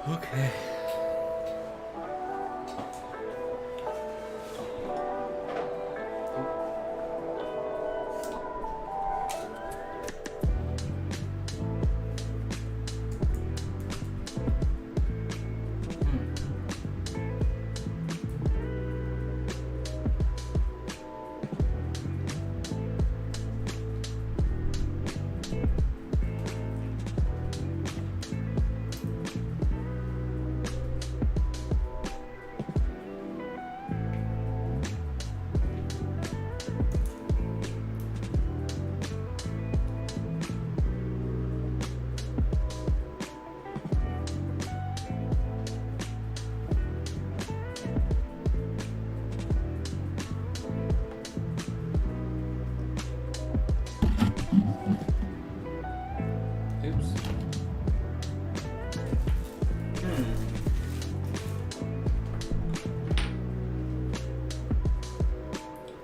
Okay.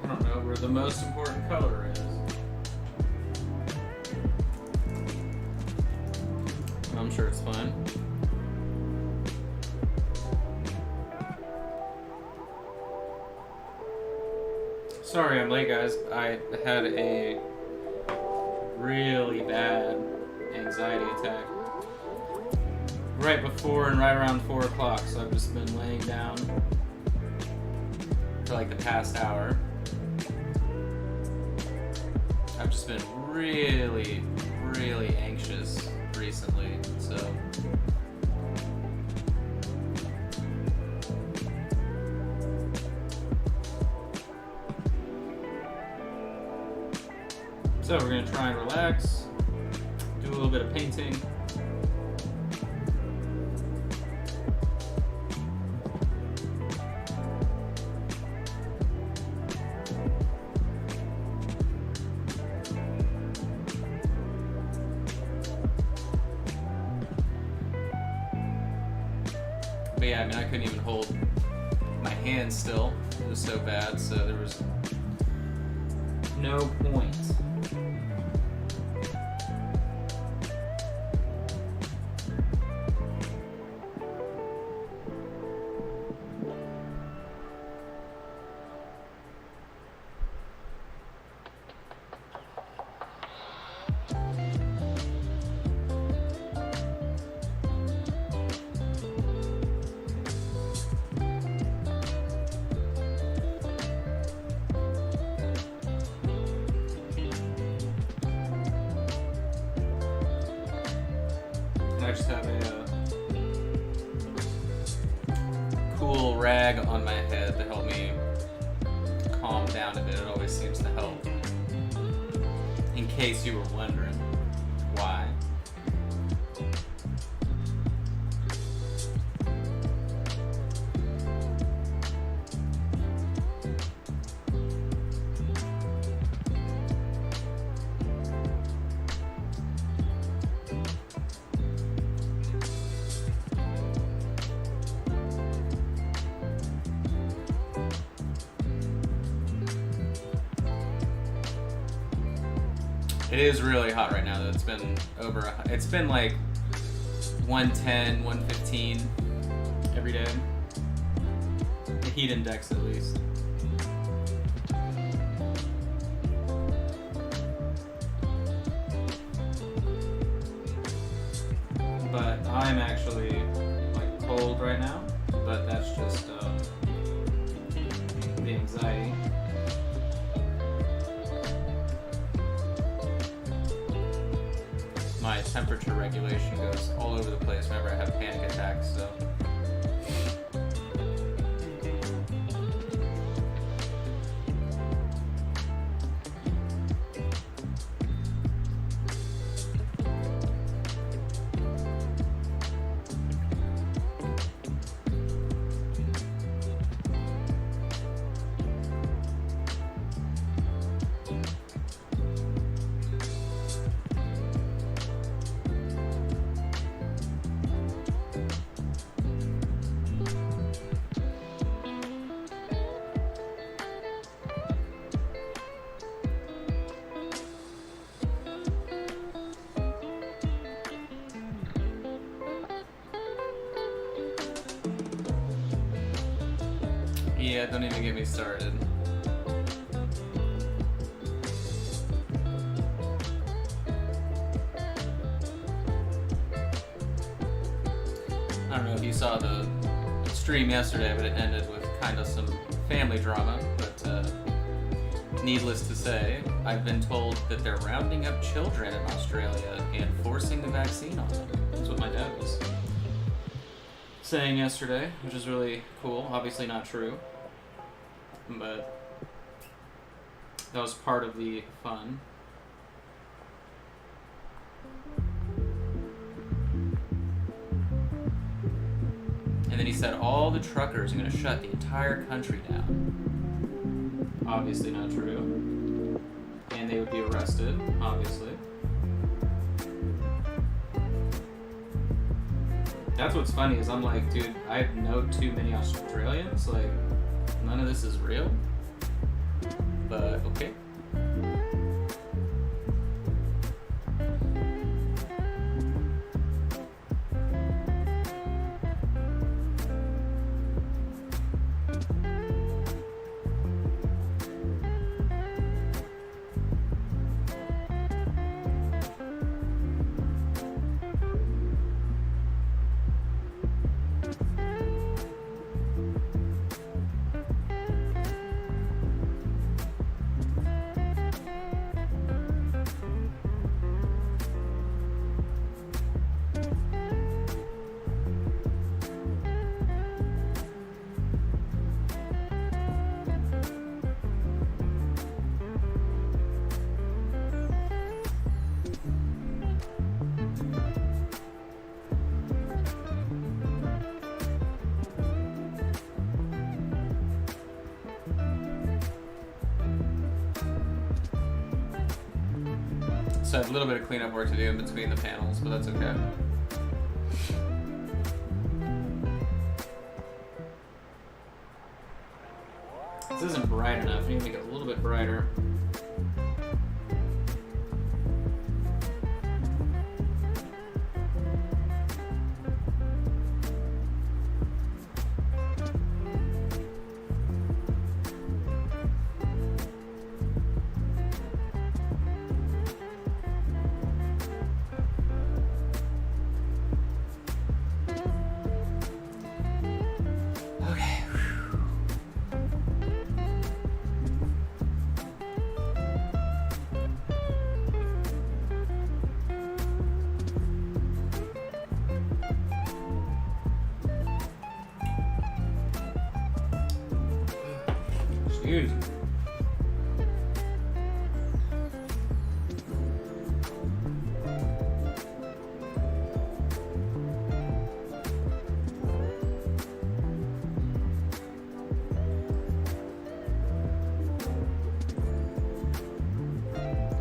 I don't know where the most important color is. I'm sure it's fine. Sorry I'm late, guys. I had a really bad anxiety attack right before and right around 4 o'clock, so I've just been laying down for like the past hour. I've just been really, really anxious recently, so. So we're gonna try and relax, do a little bit of painting. But yeah, I mean, I couldn't even hold my hand still. It was so bad, so there was no point. I just have a cool rag on my head to help me calm down a bit. It always seems to help. In case you were wondering why. It is really hot right now though. It's been like 110, 115 every day. The heat index at least. But I'm actually like cold right now, but that's just the anxiety. My temperature regulation goes all over the place whenever I have panic attacks, so. Yeah, don't even get me started. I don't know if you saw the stream yesterday, but it ended with kind of some family drama. But needless to say, I've been told that they're rounding up children in Australia and forcing the vaccine on them. That's what my dad was saying yesterday, which is really cool. Obviously not true, but that was part of the fun. And then he said all the truckers are going to shut the entire country down. Obviously not true. And they would be arrested, obviously. That's what's funny is I'm like, dude, I know too many Australians. Like, none of this is real. But, okay. So I have a little bit of cleanup work to do in between the panels, but that's okay. This isn't bright enough. I need to make it a little bit brighter. Excuse me.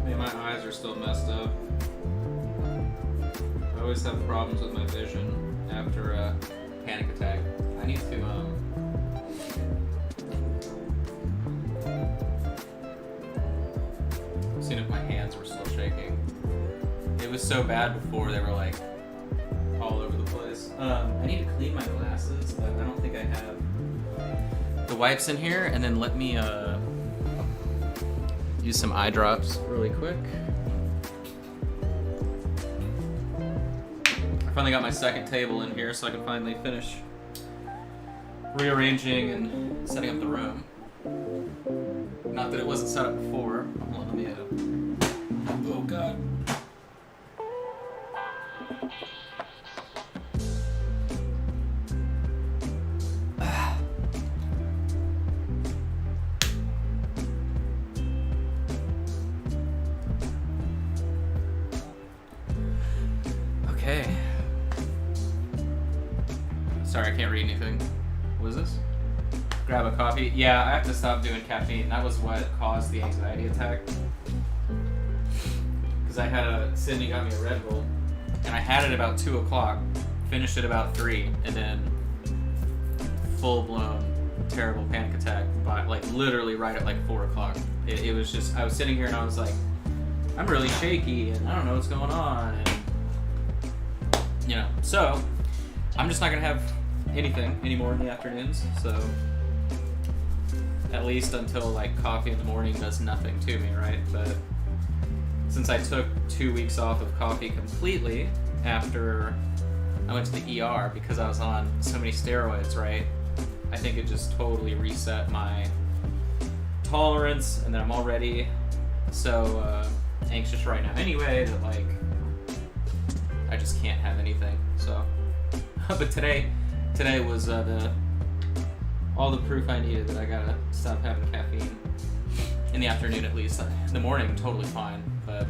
Man, my eyes are still messed up. I always have problems with my vision after a panic attack. I need to seen if my hands were still shaking. It was so bad before, they were like all over the place. I need to clean my glasses, but I don't think I have the wipes in here. And then let me use some eye drops really quick. I finally got my second table in here, so I can finally finish rearranging and setting up the room. Not that it wasn't set up before. Hold on, let me oh god. Okay. Sorry, I can't read anything. What is this? Grab a coffee. Yeah, I have to stop doing caffeine. That was what caused the anxiety attack. Because I had Sydney got me a Red Bull, and I had it about 2 o'clock, finished it about 3, and then full-blown terrible panic attack by like literally right at like 4 o'clock. It was just, I was sitting here and I was like, I'm really shaky and I don't know what's going on, and you know, so I'm just not gonna have anything anymore in the afternoons. So at least until like coffee in the morning does nothing to me, right? But since I took 2 weeks off of coffee completely after I went to the ER because I was on so many steroids, right? I think it just totally reset my tolerance, and then I'm already so anxious right now anyway that like I just can't have anything. So, but today was all the proof I needed that I gotta stop having caffeine in the afternoon at least. In the morning, totally fine, but.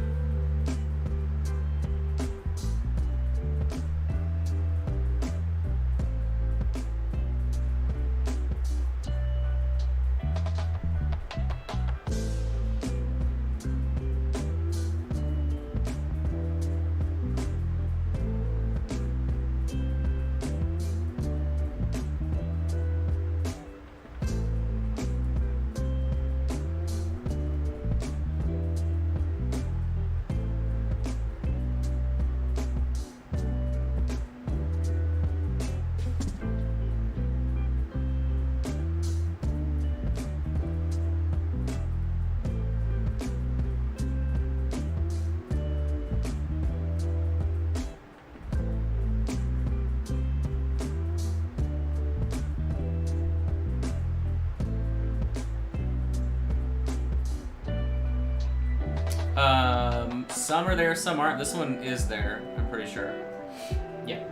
Some are there, some aren't. This one is there, I'm pretty sure. Yeah.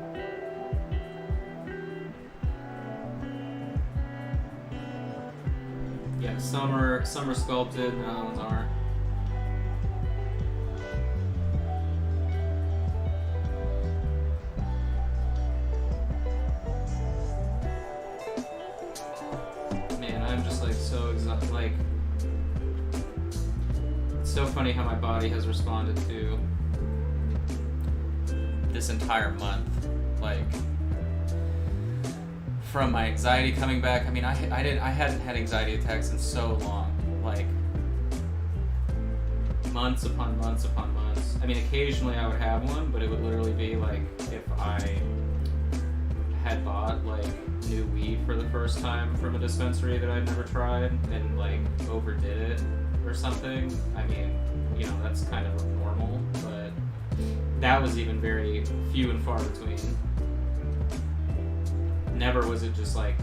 Yeah, some are sculpted, and other ones aren't. Man, I'm just like so exhausted. Like, so funny how my body has responded to this entire month. Like, from my anxiety coming back. I mean, I hadn't had anxiety attacks in so long. Like, months upon months upon months. I mean, occasionally I would have one, but it would literally be like if I had bought like new weed for the first time from a dispensary that I'd never tried and like overdid it or something. I mean, you know, that's kind of normal, but that was even very few and far between. Never was it just like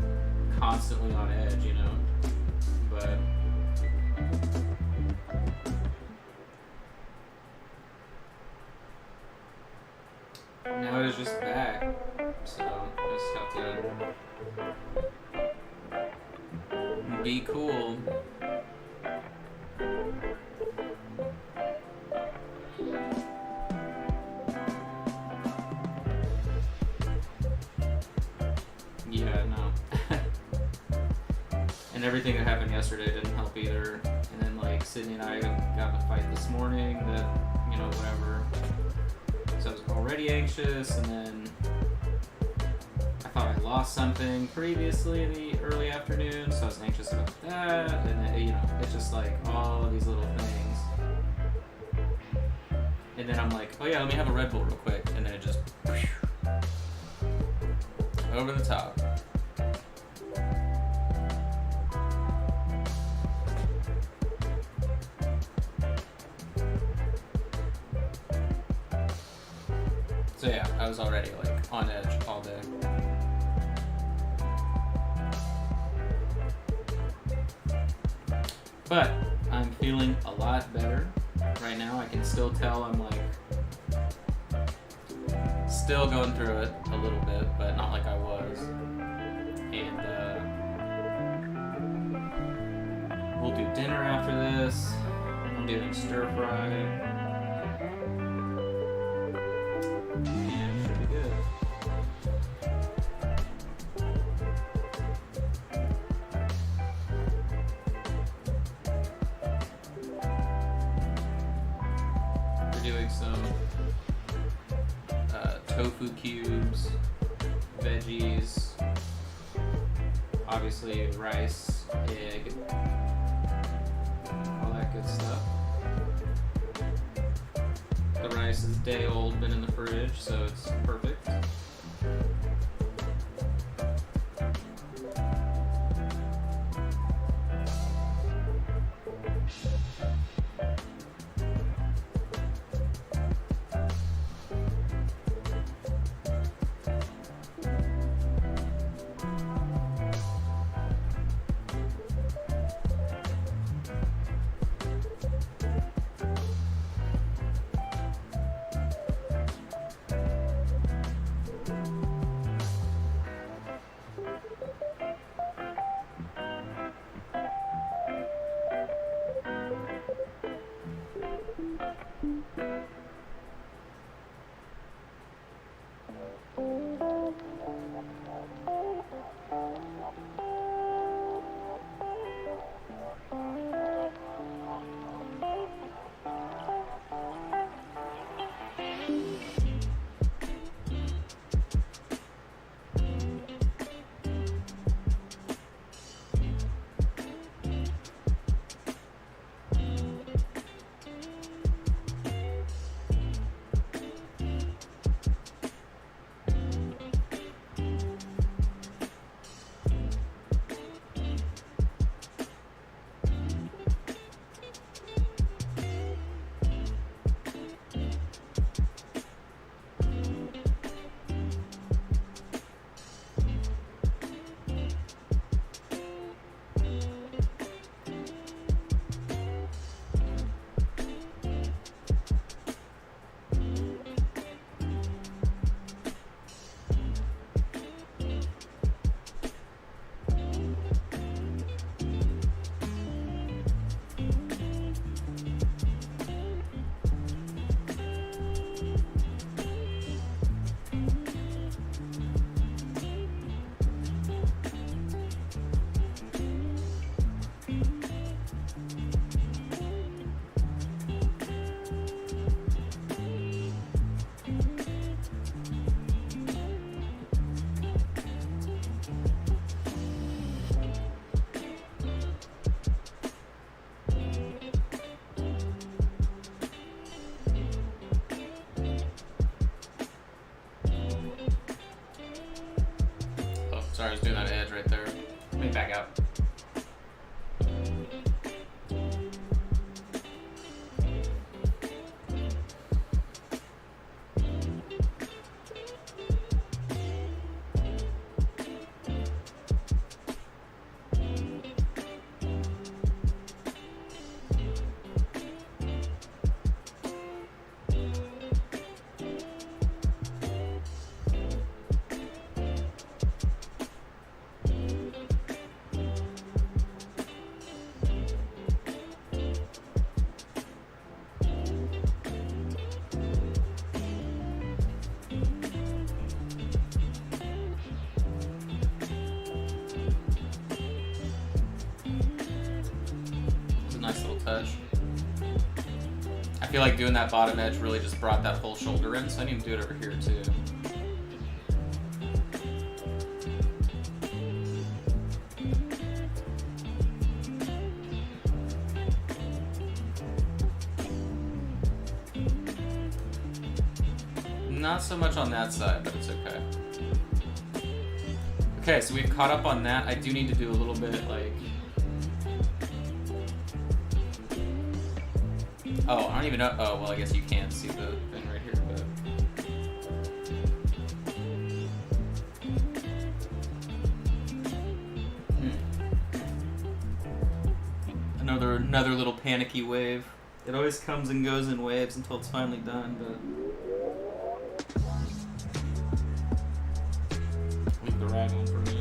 constantly on edge, you know, but now it is just back, so I just have to be cool. Yeah, no. And everything that happened yesterday didn't help either. And then like Sydney and I got in a fight this morning that, you know, whatever. So I was already anxious, and then I thought I lost something previously in the early afternoon, so I was anxious about that. And then, you know, it's just like all of these little things. And then I'm like, oh yeah, let me have a Red Bull real quick. And then it just over the top. So yeah, I was already like on edge all day. But I'm feeling a lot better right now. I can still tell I'm like still going through it a little bit, but not like I was. And we'll do dinner after this. I'm doing stir fry. Yeah, it should be good. We're doing some tofu cubes, veggies, obviously rice, egg, all that good stuff. The rice is day old, been in the fridge, so it's perfect. Sorry, I was doing that edge right there. Let me back out. Nice little touch. I feel like doing that bottom edge really just brought that whole shoulder in, so I need to do it over here too. Not so much on that side, but it's okay. Okay, so we've caught up on that. I do need to do a little bit like... Oh, I don't even know. Oh, well, I guess you can see the thing right here, but... Another little panicky wave. It always comes and goes in waves until it's finally done, but... Leave the rag on for me.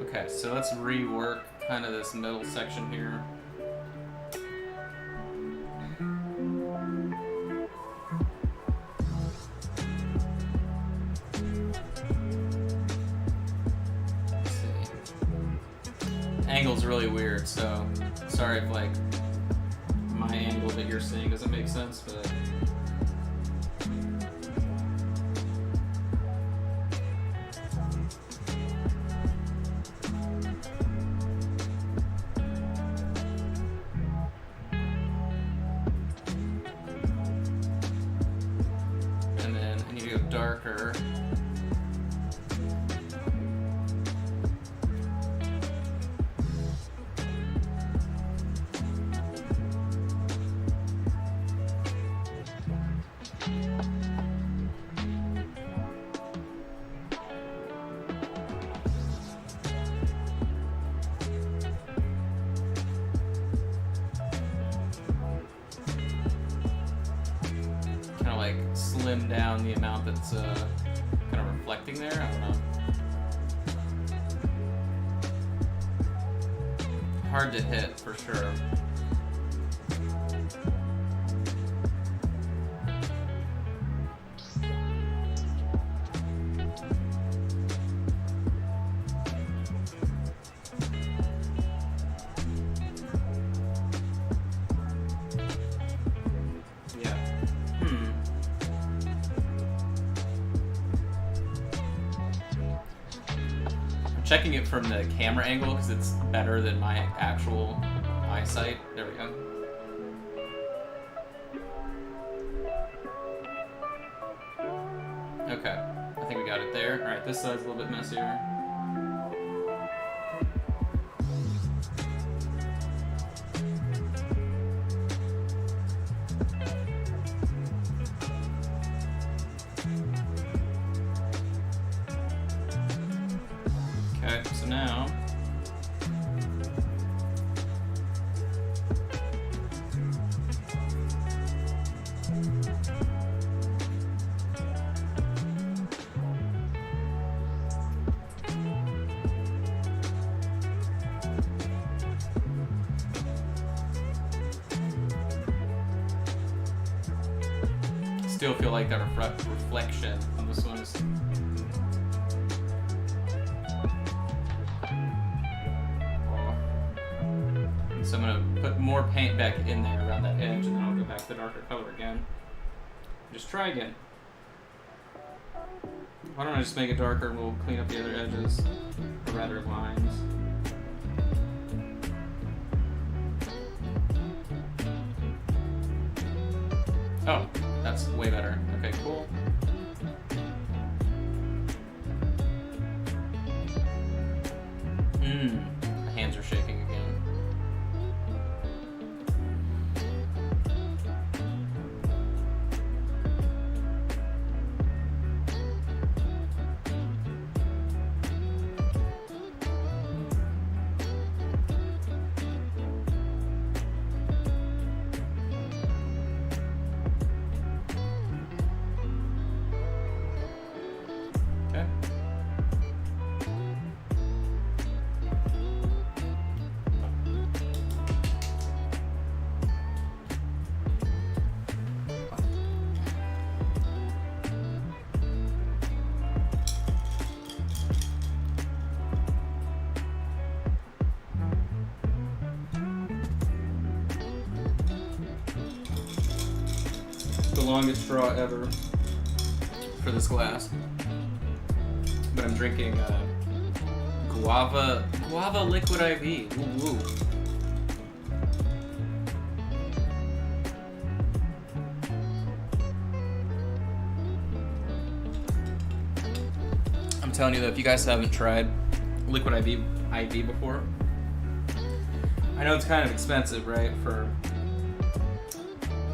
Okay, so let's rework kind of this middle section here. Let's see. Angle's really weird, so sorry if like my angle that you're seeing doesn't make sense, but darker. Kind of like slim down the amount that's kind of reflecting there. I don't know. Hard to hit for sure. Checking it from the camera angle because it's better than my actual eyesight. There we go. Okay, I think we got it there. All right, this side's a little bit messier. Okay, so now still feel like that reflection on this one is. So I'm gonna put more paint back in there around that edge, and then I'll go back to the darker color again. Just try again. Why don't I just make it darker and we'll clean up the other edges, or rather lines. Oh, that's way better. Okay, cool. My hands are shaking again. Longest straw ever for this glass, but I'm drinking guava liquid IV. Woo woo. I'm telling you though, if you guys haven't tried liquid IV before, I know it's kind of expensive, right, for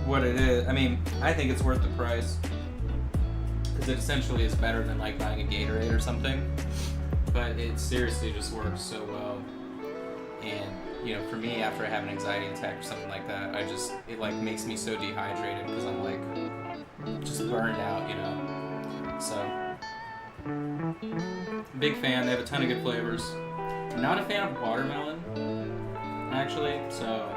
what it is. I mean, I think it's worth the price because it essentially is better than like buying a Gatorade or something, but it seriously just works so well. And you know, for me, after I have an anxiety attack or something like that, it like makes me so dehydrated because I'm like just burned out, you know. So big fan. They have a ton of good flavors. I'm not a fan of watermelon actually, so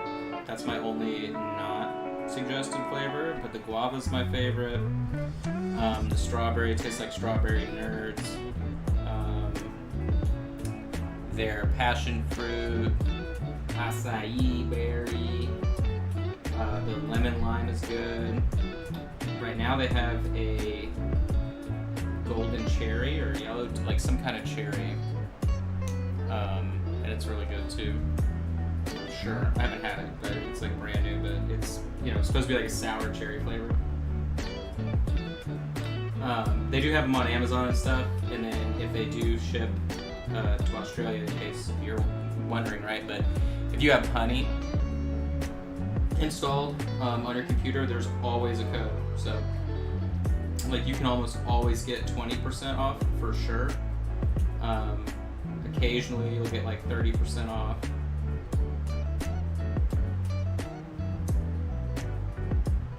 that's my only not suggested flavor, but the guava is my favorite. The strawberry tastes like strawberry nerds. Their passion fruit, acai berry, the lemon lime is good. Right now they have a golden cherry or yellow, like some kind of cherry, and it's really good too. Sure, I haven't had it, but it's like brand new, but it's, you know, it's supposed to be like a sour cherry flavor. They do have them on Amazon and stuff, and then if they do ship to Australia, in case you're wondering, right, but if you have honey installed on your computer, there's always a code, so like you can almost always get 20% off for sure. Occasionally you'll get like 30% off.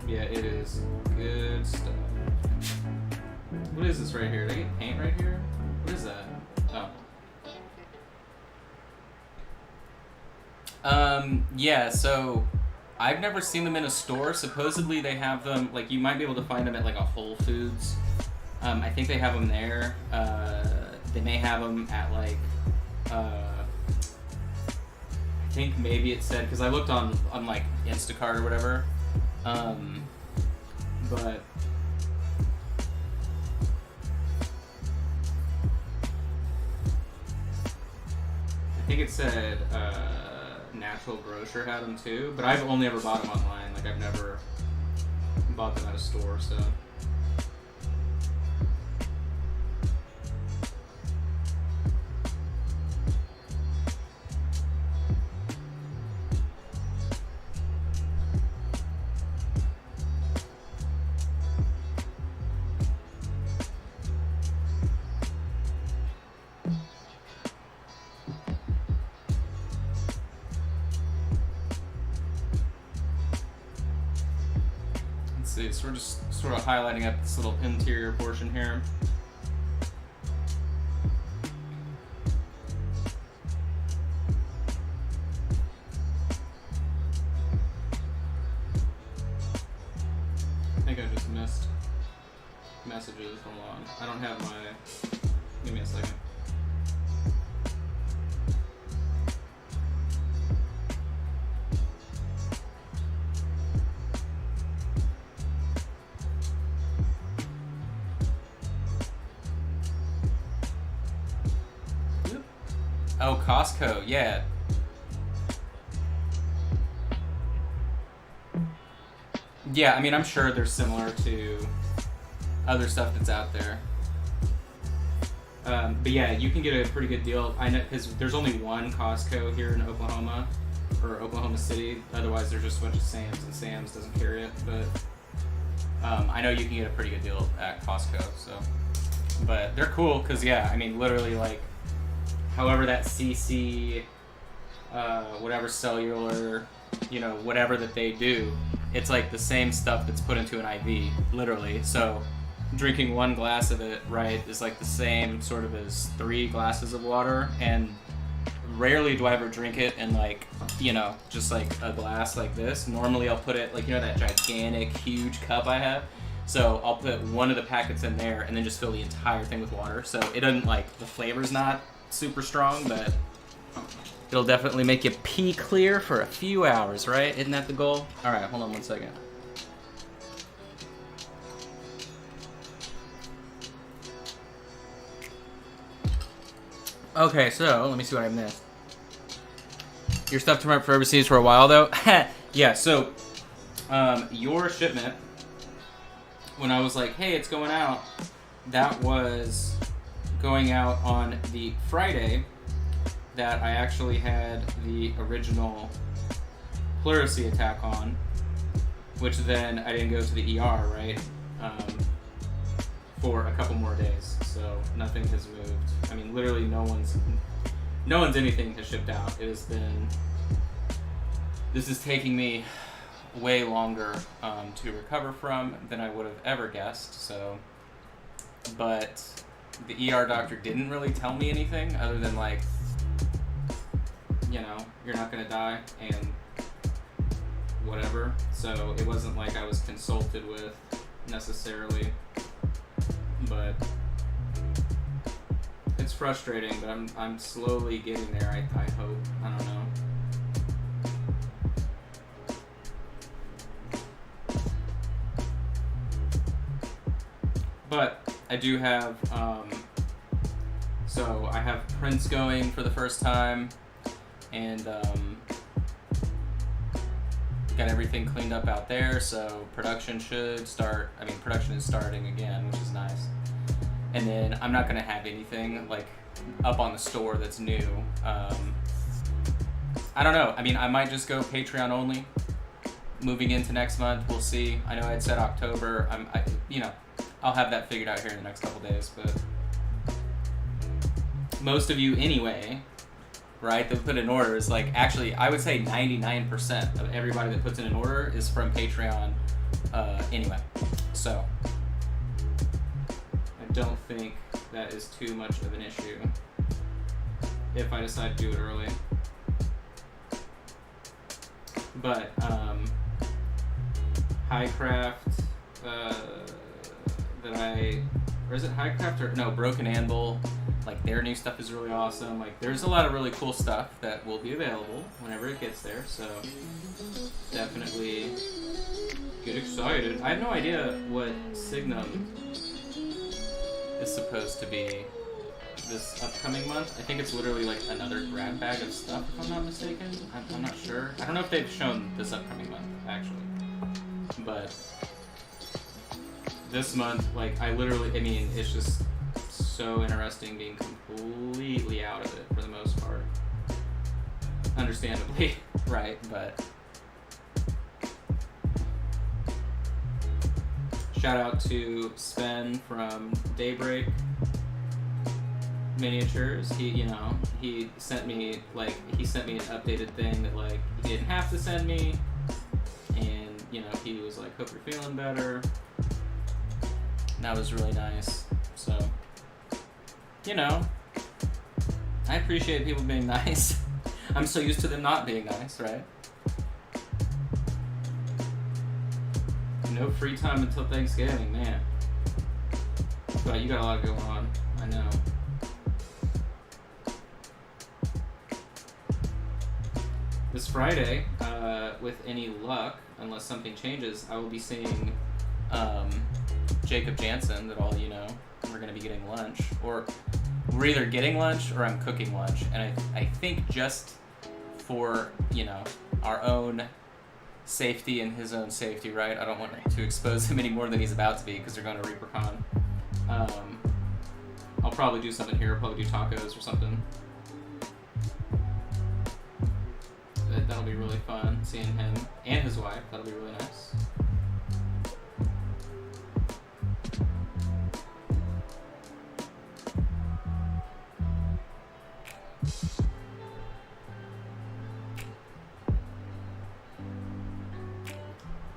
Yeah, it is good stuff. What is this right here? Did I get paint right here? What is that? Oh. Yeah, so I've never seen them in a store. Supposedly they have them, like you might be able to find them at like a Whole Foods. I think they have them there. They may have them at like, I think maybe it said, because I looked on like Instacart or whatever. But I think it said Natural Grocer had them too, but I've only ever bought them online. Like I've never bought them at a store, so. So we're just sort of highlighting up this little interior portion here. I think think I just missed messages. Hold on. I don't have my... Give me a second. Oh, Costco, yeah. Yeah, I mean, I'm sure they're similar to other stuff that's out there. But yeah, you can get a pretty good deal. I know, because there's only one Costco here in Oklahoma, or Oklahoma City. Otherwise, there's just a bunch of Sam's, and Sam's doesn't carry it. But I know you can get a pretty good deal at Costco. So, but they're cool because yeah, I mean, literally like, however that CC, whatever cellular, you know, whatever that they do, it's like the same stuff that's put into an IV, literally. So drinking one glass of it, right, is like the same sort of as 3 glasses of water. And rarely do I ever drink it in like, you know, just like a glass like this. Normally I'll put it like, you know, that gigantic, huge cup I have. So I'll put one of the packets in there and then just fill the entire thing with water. So it doesn't like, the flavor's not super strong, but it'll definitely make you pee clear for a few hours, right? Isn't that the goal? All right, hold on one second. Okay, so let me see what I missed. Your stuff to for overseas for a while though? Yeah, so your shipment, when I was like, hey, it's going out, that was going out on the Friday that I actually had the original pleurisy attack on, which then I didn't go to the ER, right? For a couple more days, so nothing has moved. I mean, literally no one's anything has shipped out. It has been, this is taking me way longer to recover from than I would have ever guessed, so, but the ER doctor didn't really tell me anything other than like, you know, you're not gonna die and whatever. So it wasn't like I was consulted with necessarily, but it's frustrating, but I'm slowly getting there, I hope. I don't know. But I do have, so I have prints going for the first time, and got everything cleaned up out there, so production should start. I mean, production is starting again, which is nice. And then I'm not gonna have anything like up on the store that's new. I don't know. I mean, I might just go Patreon only moving into next month. We'll see. I know I'd said October. You know, I'll have that figured out here in the next couple days, but most of you anyway, right, that put in orders, like actually I would say 99% of everybody that puts in an order is from Patreon anyway. So I don't think that is too much of an issue if I decide to do it early. But Highcraft or is it Highcraft or no, Broken Anvil, like their new stuff is really awesome. Like there's a lot of really cool stuff that will be available whenever it gets there, so definitely get excited. I have no idea what Signum is supposed to be this upcoming month. I think it's literally like another grab bag of stuff, if I'm not mistaken. I'm not sure. I don't know if they've shown this upcoming month, actually. But this month, like, I mean, it's just so interesting being completely out of it for the most part. Understandably, right, but shout out to Sven from Daybreak Miniatures. He sent me an updated thing that like he didn't have to send me, and he was like, hope you're feeling better. And that was really nice. So I appreciate people being nice. I'm so used to them not being nice, right? no free time until Thanksgiving, man. But you got a lot going on, I know. This Friday, with any luck, unless something changes, I will be seeing Jacob Jansen, that all you know. We're going to be getting lunch. Or we're either getting lunch or I'm cooking lunch. And I think just for, you know, our own safety and his own safety, right? I don't want to expose him any more than he's about to be because they're going to ReaperCon. I'll probably do something here. I'll probably do tacos or something. That'll be really fun, seeing him and his wife. That'll be really nice.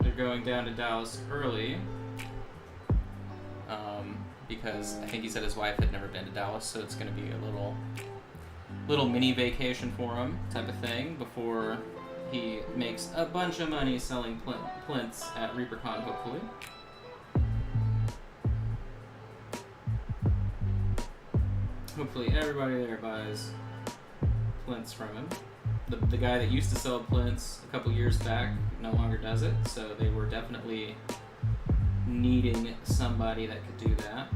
They're going down to Dallas early because I think he said his wife had never been to Dallas, so it's going to be a little mini vacation for him type of thing before he makes a bunch of money selling plinths at ReaperCon, hopefully. Hopefully everybody there buys plinths from him. The guy that used to sell plinths a couple years back no longer does it, so they were definitely needing somebody that could do that.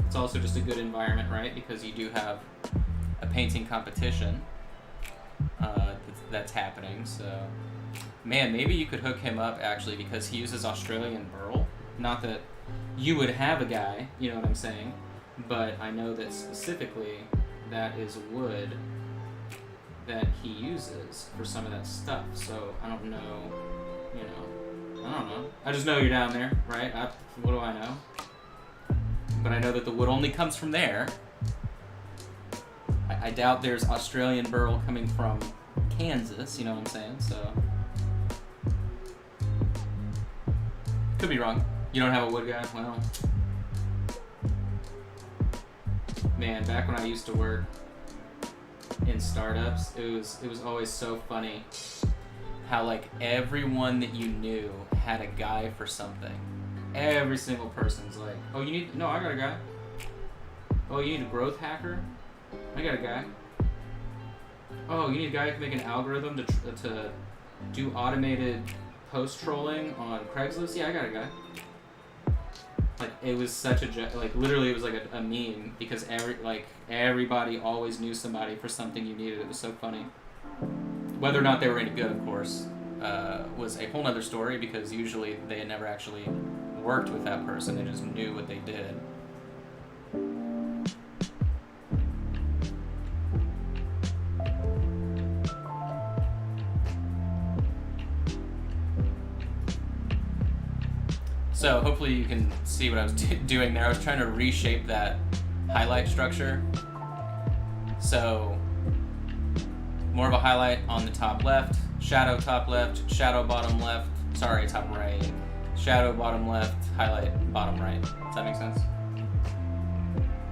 It's also just a good environment, right? Because you do have a painting competition that's happening, so man, maybe you could hook him up actually, because he uses Australian burl. Not that you would have a guy, you know what I'm saying, but I know that specifically that is wood that he uses for some of that stuff, so I don't know, you know, I don't know. I just know you're down there, right? What do I know? But I know that the wood only comes from there. I doubt there's Australian burl coming from Kansas, you know what I'm saying? So, could be wrong. You don't have a wood guy? Well, man, back when I used to work in startups, it was always so funny how like everyone that you knew had a guy for something. Every single person's like, oh, you need, no, I got a guy. Oh, you need a growth hacker? I got a guy. Oh, you need a guy who can make an algorithm to do automated post trolling on Craigslist? Yeah, I got a guy. Like, it was such a like, literally it was like a meme, because everybody always knew somebody for something you needed. It was so funny. Whether or not they were any good, of course, was a whole nother story, because usually they had never actually worked with that person. They just knew what they did. So hopefully you can see what I was doing there. I was trying to reshape that highlight structure. So more of a highlight on the top left, shadow top left, shadow bottom left, sorry, top right, shadow bottom left, highlight bottom right. Does that make sense?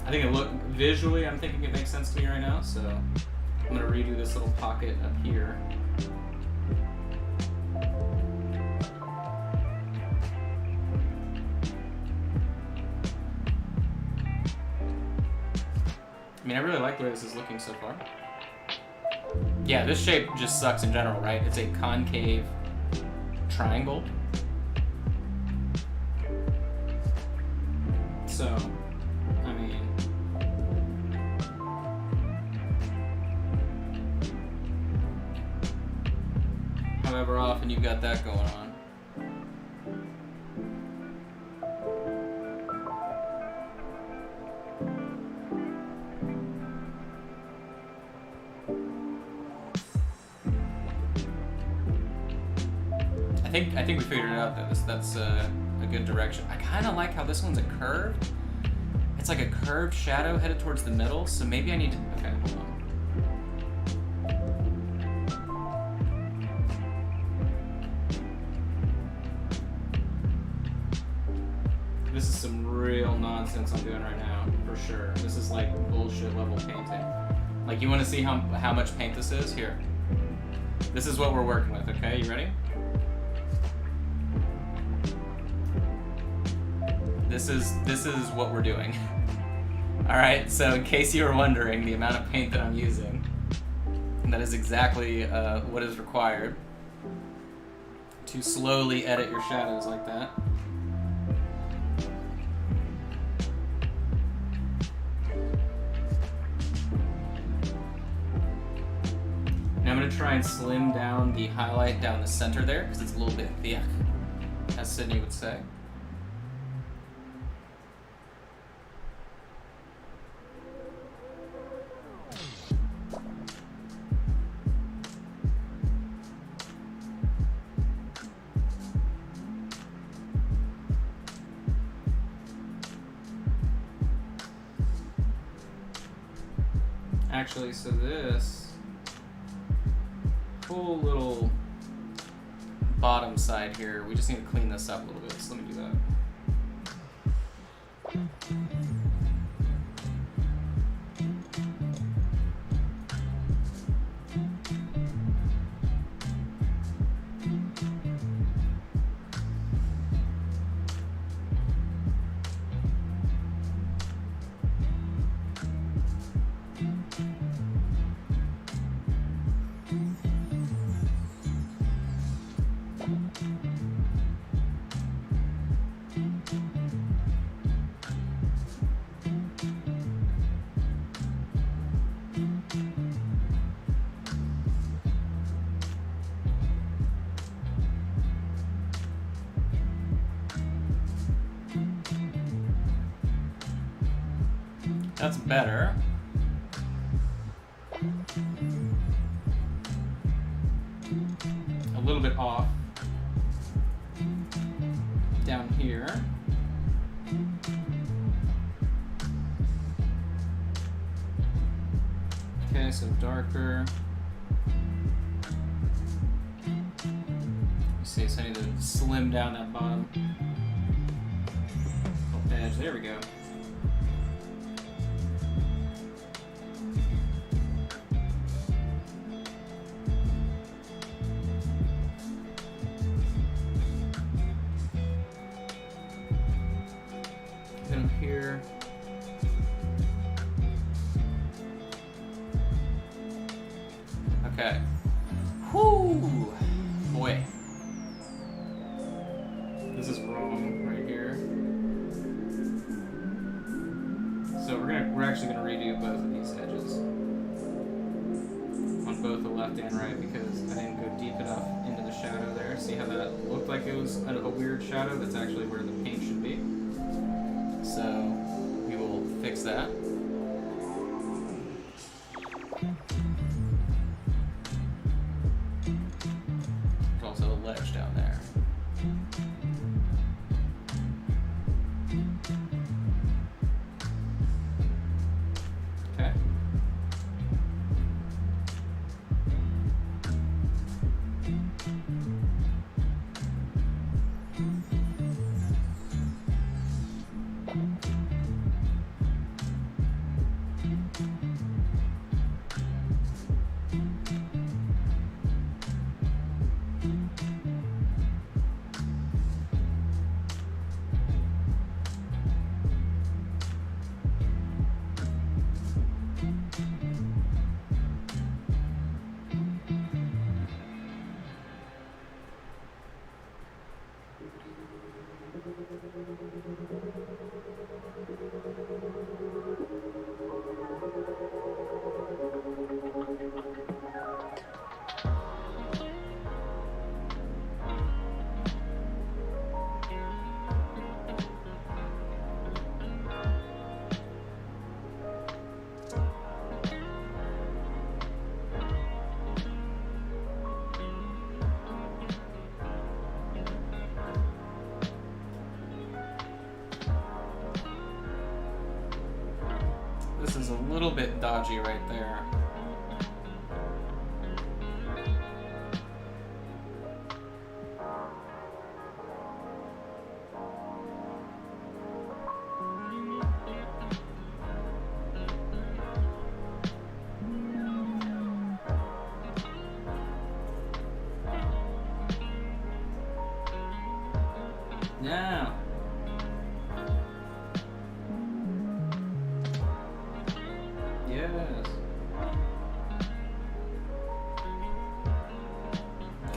I think visually, I'm thinking it makes sense to me right now, so I'm gonna redo this little pocket up here. I mean, I really like the way this is looking so far. Yeah, this shape just sucks in general, right? It's a concave triangle. So, I mean, however often you've got that going on. I think we figured it out that that's a good direction. I kind of like how this one's a curved. It's like a curved shadow headed towards the middle, so maybe I need to, okay, hold on. This is some real nonsense I'm doing right now, for sure. This is like bullshit level painting. Like, you want to see how much paint this is? Here. This is what we're working with, okay? You ready? this is what we're doing. Alright, so in case you were wondering the amount of paint that I'm using, that is exactly what is required to slowly edit your shadows like that. Now I'm going to try and slim down the highlight down the center there, because it's a little bit thick, as Sydney would say. Actually, so this whole little bottom side here, we just need to clean this up a little bit, so let me do that. That's better. A little bit off down here. Okay, so darker. Let's see, so I need to slim down that bottom edge. There we go. Here. Okay. Whoo! Boy. This is wrong right here. So we're actually gonna redo both of these edges. On both the left and right, because I didn't go deep enough into the shadow there. See how that looked like it was a weird shadow? That's actually where the paint should be. So we will fix that. There's also a ledge down there. Okay. This is a little bit dodgy right there. Now,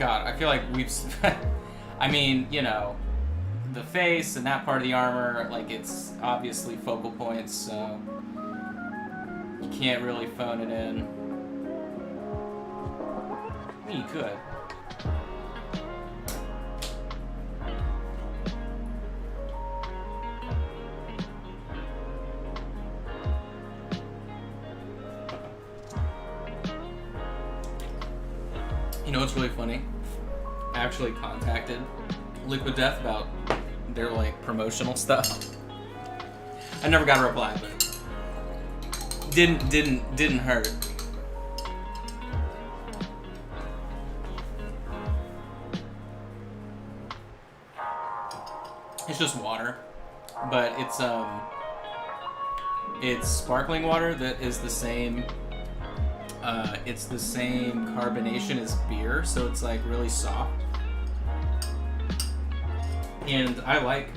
God, I feel like we've... I mean, you know, the face and that part of the armor, like, it's obviously focal points, so you can't really phone it in. I mean, you could. You know what's really funny? I actually contacted Liquid Death about their like promotional stuff. I never got a reply, but didn't hurt. It's just water, but it's sparkling water that is the same. It's the same carbonation as beer, so it's like really soft. And I like,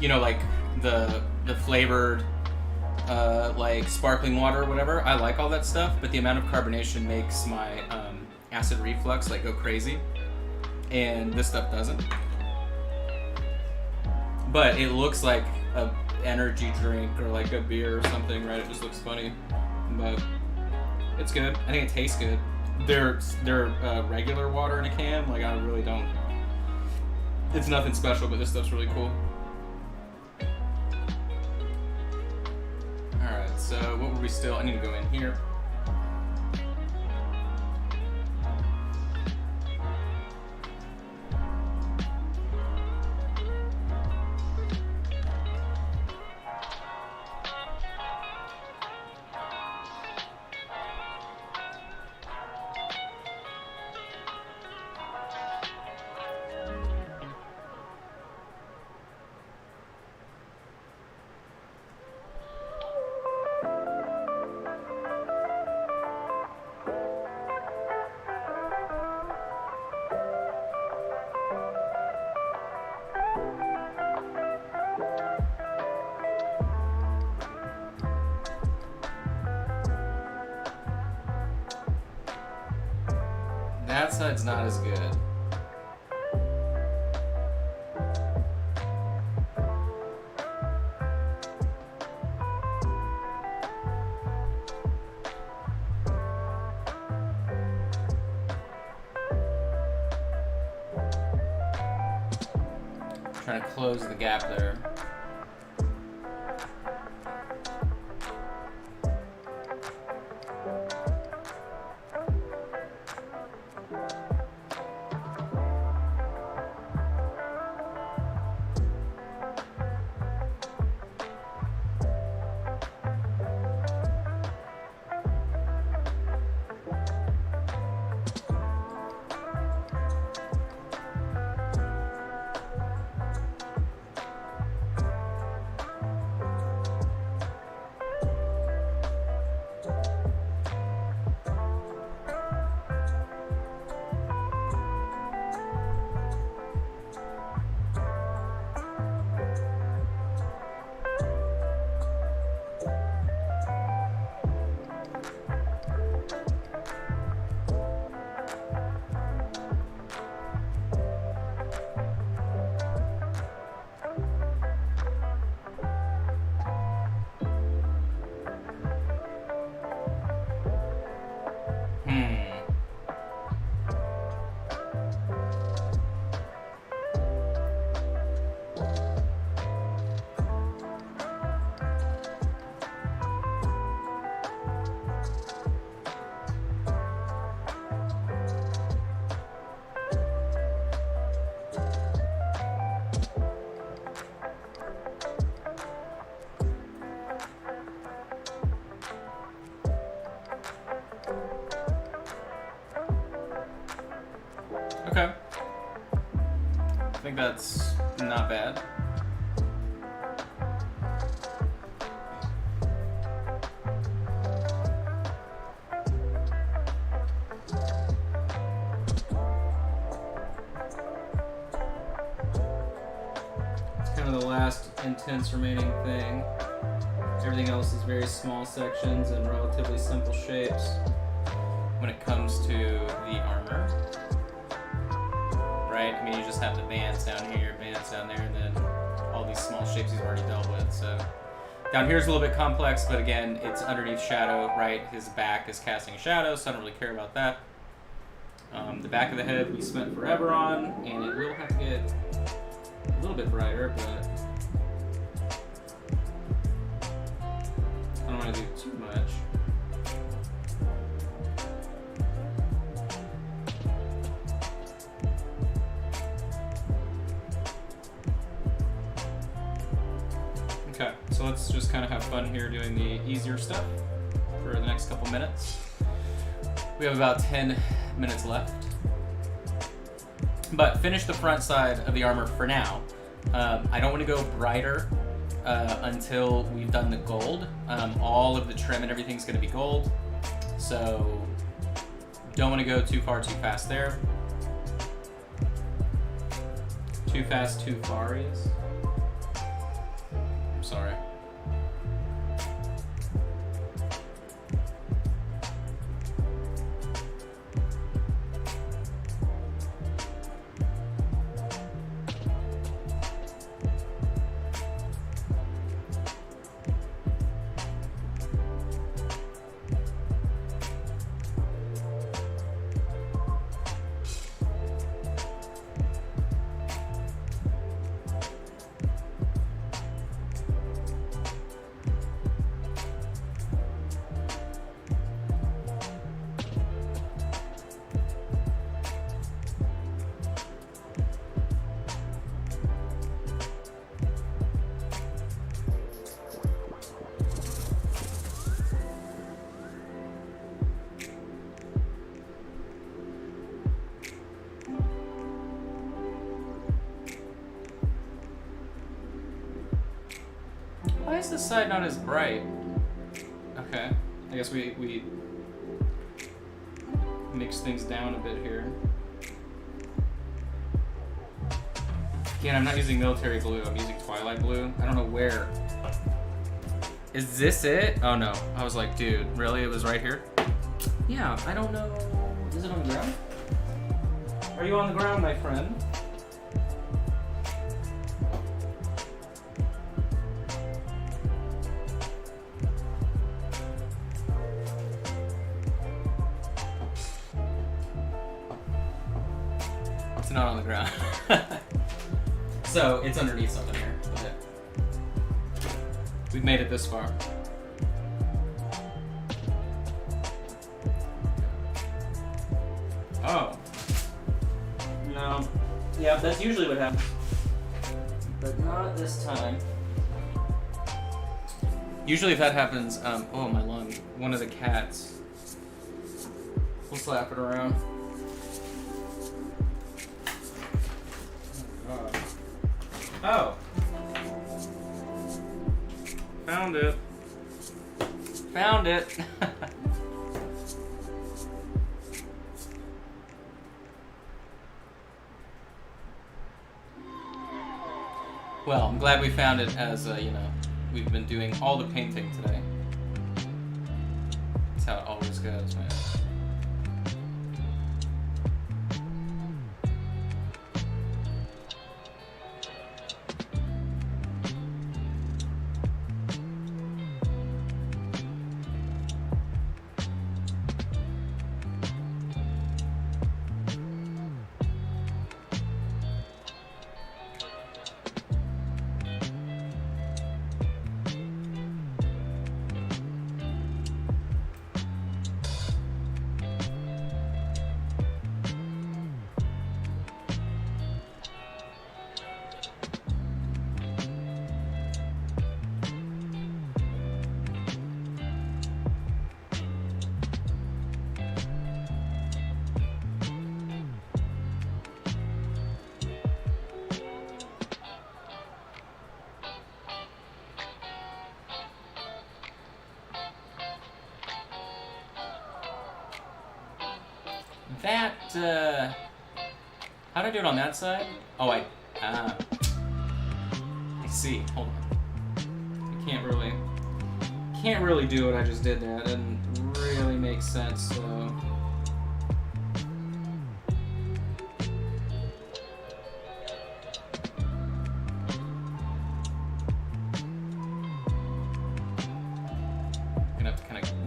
you know, like the flavored, like sparkling water or whatever. I like all that stuff, but the amount of carbonation makes my acid reflux like go crazy, and this stuff doesn't. But it looks like a energy drink or like a beer or something, right? It just looks funny, but it's good. I think it tastes good. They're regular water in a can. Like I really don't. It's nothing special, but this stuff's really cool. Alright, so what were we still? I need to go in here. That side's not as good. Trying to close the gap there. Okay. I think that's not bad. It's kind of the last intense remaining thing. Everything else is very small sections and relatively simple shapes. when it comes to the armor. Right? I mean, you just have the bands down here, bands down there, and then all these small shapes he's already dealt with. So down here's a little bit complex, but again, it's underneath shadow, right? His back is casting a shadow, so I don't really care about that. The back of the head we spent forever on, and it will have to get a little bit brighter, but I don't want to do too much. Okay, so let's just kind of have fun here doing the easier stuff for the next couple minutes. We have about 10 minutes left. But finish the front side of the armor for now. I don't want to go brighter until we've done the gold. All of the trim and everything's going to be gold. So don't want to go too far too fast there. Too fast too far is. I'm sorry. Why is this side not as bright? Okay, I guess we mix things down a bit here. Again, I'm not using military glue, I'm using Twilight glue. I don't know where. Is this it? Oh no, I was like, dude, really? It was right here? Yeah, I don't know. Is it on the ground? Are you on the ground, my friend? Not on the ground. So it's underneath something here. Okay. We've made it this far. Oh. No. Yeah, that's usually what happens. But not this time. Usually if that happens, oh my lung, one of the cats will slap it around. Oh. Found it. Found it. Well, I'm glad we found it as, you know, we've been doing all the painting today. That's how it always goes, man. That, how did I do it on that side? Oh, I see. Hold on. I can't really do what I just did there. That didn't really make sense, so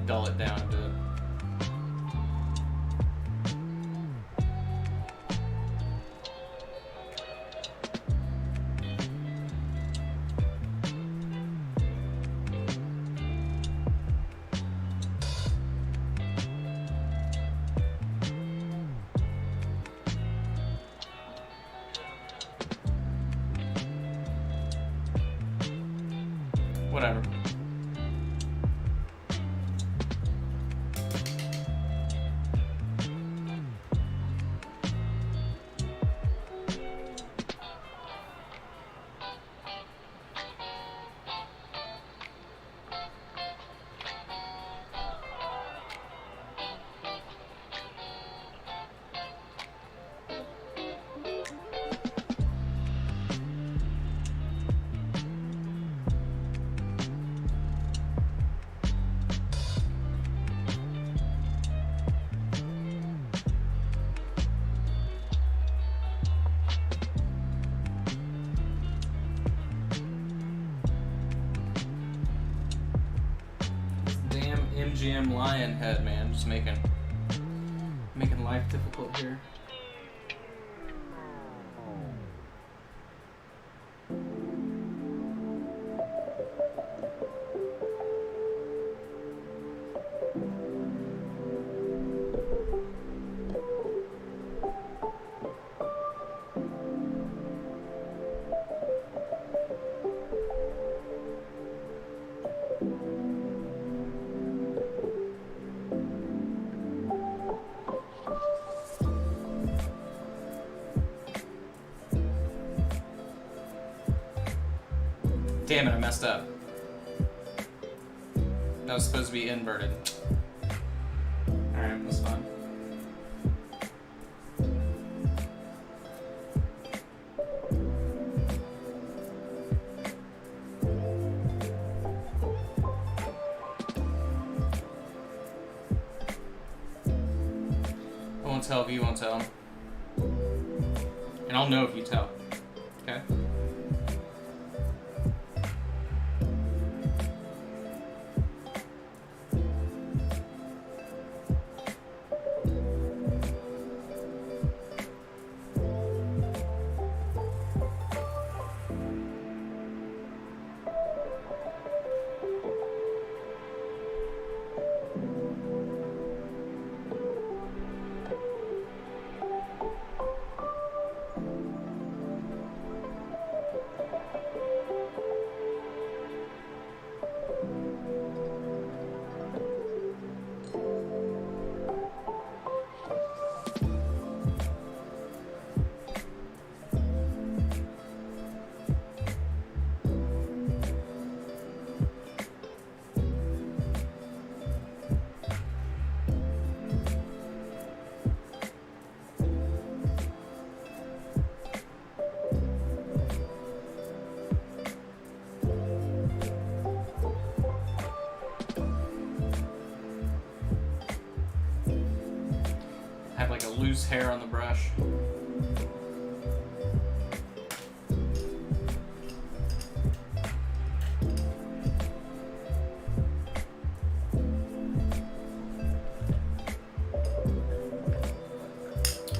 dull it down a bit. Whatever. MGM lion head, man, just making life difficult here. Damn it, I messed up. That was supposed to be inverted. Alright, that's fine. I won't tell if you won't tell. And I'll know if you tell. Okay? Have like a loose hair on the brush.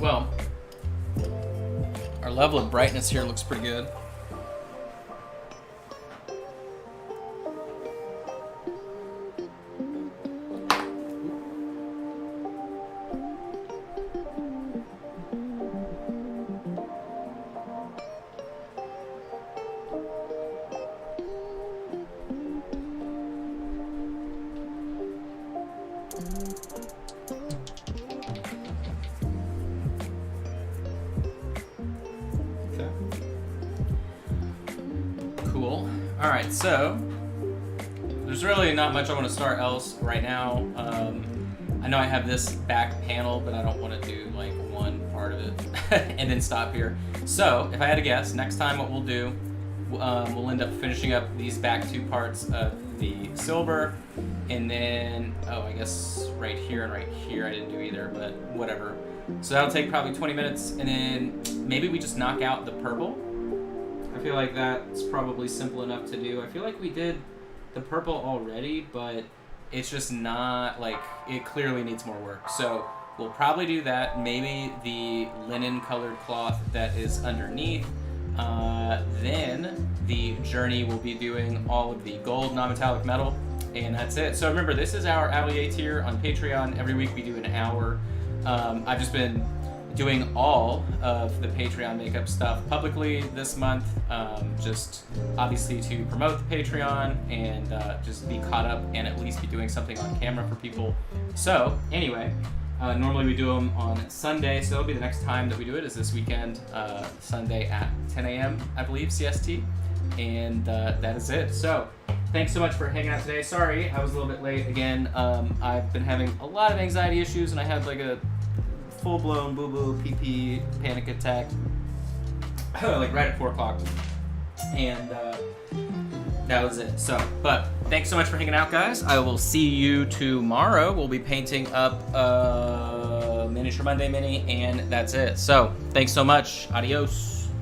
Well, our level of brightness here looks pretty good. Cool. Alright, so there's really not much I want to start else right now. I know I have this back panel, but I don't want to do like one part of it and then stop here. So if I had to guess, next time what we'll do, we'll end up finishing up these back two parts of the silver, and then, oh, I guess right here and right here I didn't do either, but whatever. So that'll take probably 20 minutes, and then maybe we just knock out the purple. I feel like that's probably simple enough to do. I feel like we did the purple already, but it's just not, like, it clearly needs more work. So we'll probably do that. Maybe the linen colored cloth that is underneath. Then the journey will be doing all of the gold non-metallic metal, and that's it. So remember, this is our Atelier tier on Patreon. Every week we do an hour. I've just been doing all of the Patreon makeup stuff publicly this month, just obviously to promote the Patreon and just be caught up and at least be doing something on camera for people. So anyway, normally we do them on Sunday, so it'll be the next time that we do it is this weekend, Sunday at 10 a.m. I believe, CST, and that is it. So thanks so much for hanging out today. Sorry I was a little bit late again. I've been having a lot of anxiety issues, and I had like a full-blown boo-boo pee-pee panic attack like right at 4 o'clock, and that was it. So, but thanks so much for hanging out, guys. I will see you tomorrow. We'll be painting up Miniature Monday Mini, and that's it. So thanks so much. Adios.